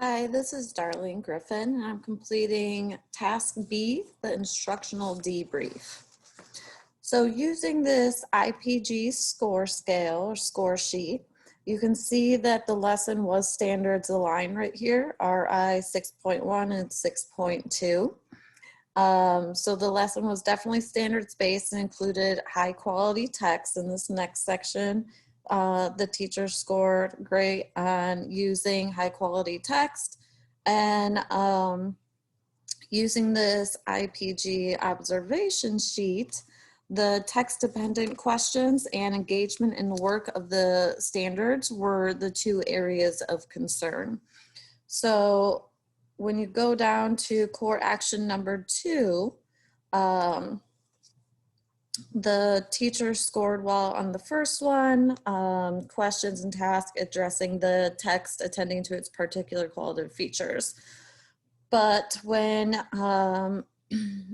Hi, this is Darlene Griffin, and I'm completing Task B, the Instructional Debrief. So using this IPG score scale or score sheet, you can see that the lesson was standards aligned right here, RI 6.1 and 6.2. So the lesson was definitely standards based and included high quality text in this next section. The teacher scored great on using high quality text and using this IPG observation sheet. The text dependent questions and engagement in the work of the standards were the two areas of concern. So when you go down to core action number 2, the teacher scored well on the first one, questions and tasks addressing the text attending to its particular qualitative features. But when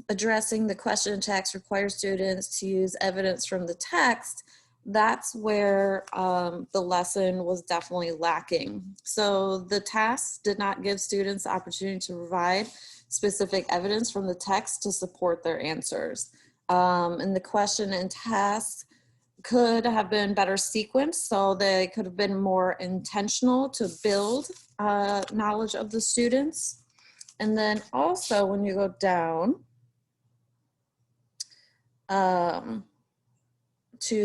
addressing the question and text requires students to use evidence from the text, that's where the lesson was definitely lacking. So the tasks did not give students the opportunity to provide specific evidence from the text to support their answers. And the question and tasks could have been better sequenced, so they could have been more intentional to build knowledge of the students. And then also when you go down to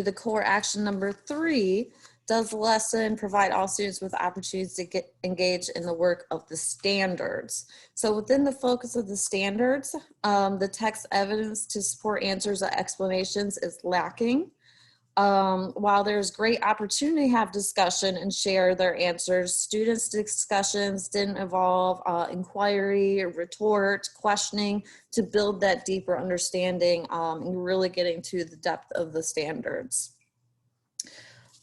the core action number 3, does the lesson provide all students with opportunities to get engaged in the work of the standards? So within the focus of the standards, the text evidence to support answers or explanations is lacking. While there's great opportunity to have discussion and share their answers, students' discussions didn't involve inquiry, retort, questioning to build that deeper understanding and really getting to the depth of the standards.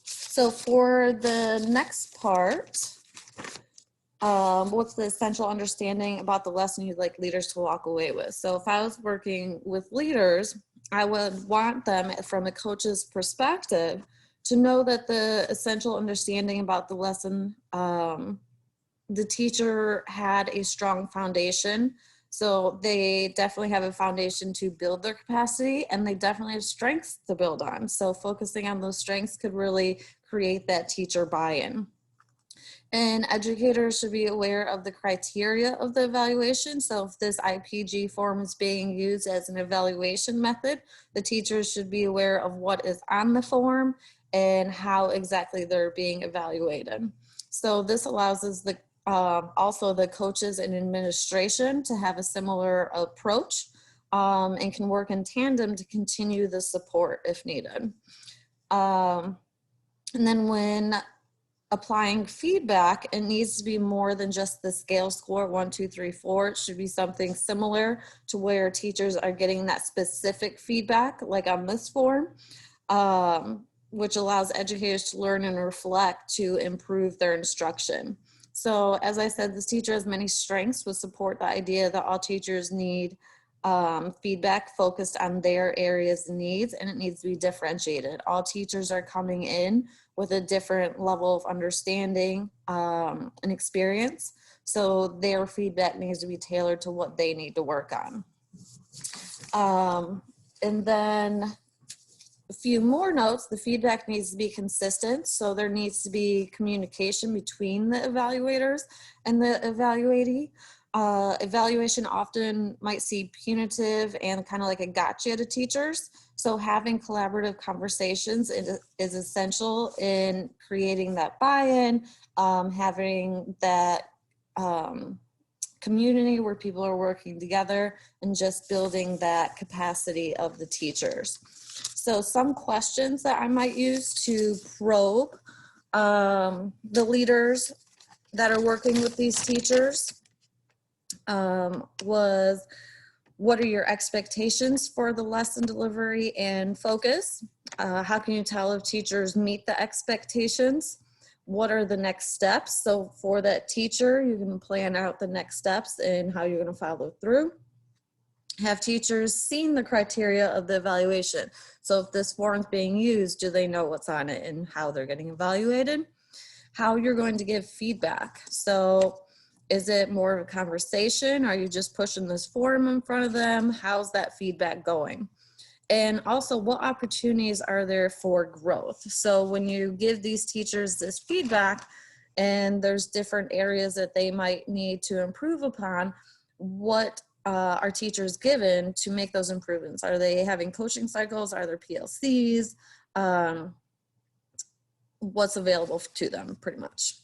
So for the next part, what's the essential understanding about the lesson you'd like leaders to walk away with? So if I was working with leaders, I would want them from a coach's perspective to know that the essential understanding about the lesson, the teacher had a strong foundation. So they definitely have a foundation to build their capacity, and they definitely have strengths to build on. So focusing on those strengths could really create that teacher buy-in. And educators should be aware of the criteria of the evaluation. So if this IPG form is being used as an evaluation method, the teachers should be aware of what is on the form and how exactly they're being evaluated. So this allows us also the coaches and administration to have a similar approach and can work in tandem to continue the support if needed. And then when applying feedback, it needs to be more than just the scale score 1, 2, 3, 4. It should be something similar to where teachers are getting that specific feedback, like on this form, which allows educators to learn and reflect to improve their instruction. So as I said, this teacher has many strengths, would support the idea that all teachers need feedback focused on their areas and needs, and it needs to be differentiated. All teachers are coming in with a different level of understanding and experience, so their feedback needs to be tailored to what they need to work on. And then a few more notes: the feedback needs to be consistent, so there needs to be communication between the evaluators and the evaluatee. Evaluation often might seem punitive and kind of like a gotcha to teachers. So having collaborative conversations is essential in creating that buy-in, having that community where people are working together, and just building that capacity of the teachers. So some questions that I might use to probe the leaders that are working with these teachers was, what are your expectations for the lesson delivery and focus? How can you tell if teachers meet the expectations? What are the next steps? So for that teacher, you can plan out the next steps and how you're going to follow through. Have teachers seen the criteria of the evaluation? So if this form is being used, do they know what's on it and how they're getting evaluated? How you're going to give feedback. So Is it more of a conversation? Are you just pushing this form in front of them? How's that feedback going? And also, what opportunities are there for growth? So when you give these teachers this feedback and there's different areas that they might need to improve upon, what are teachers given to make those improvements? Are they having coaching cycles? Are there PLCs? What's available to them, pretty much?